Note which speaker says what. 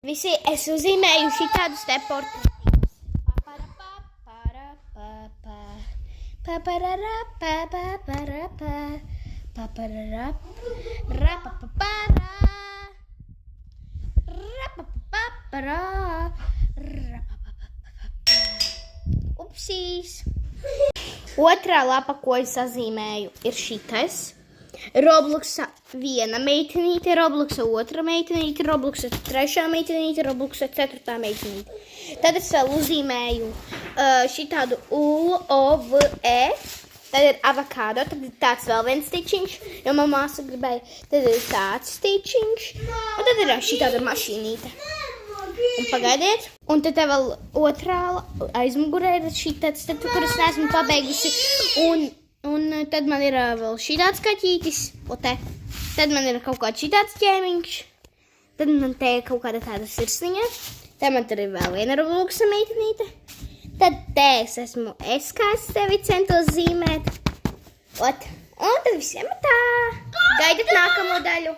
Speaker 1: Visi, es uzzīmēju šitādus te portretītus. Upsīs. Otrā lapa, ko es sazīmēju, ir šitais. Robloxa viena meitenīte, Robloxa otra meitenīte, Robloxa trešā meitenīte, Robloxa ceturtā meitenīte. Tad es vēl uzzīmēju šitādu U-O-V-E. Tad ir avokādo, tad ir tāds vēl viens stičiņš, jo man māsa gribēja. Tad ir tāds stičiņš, un tad ir šitāda mašīnīte. Un pagaidiet. Un tad vēl otrā aizmugurē ir šitāds, tad, kur es neesmu pabeigusi. Un tad man ir vēl šitāds kaķītis, te. Tad man ir kaut kāds šitāds ķēmiņš. Tad man te ir kaut kāda tāda sirsniņa. Tad man tur ir vēl viena Robloxa meitenīte. Tad te es esmu es, kā es tevi centos zīmēt. Un tad visiem tā. Gaidat nākamo daļu.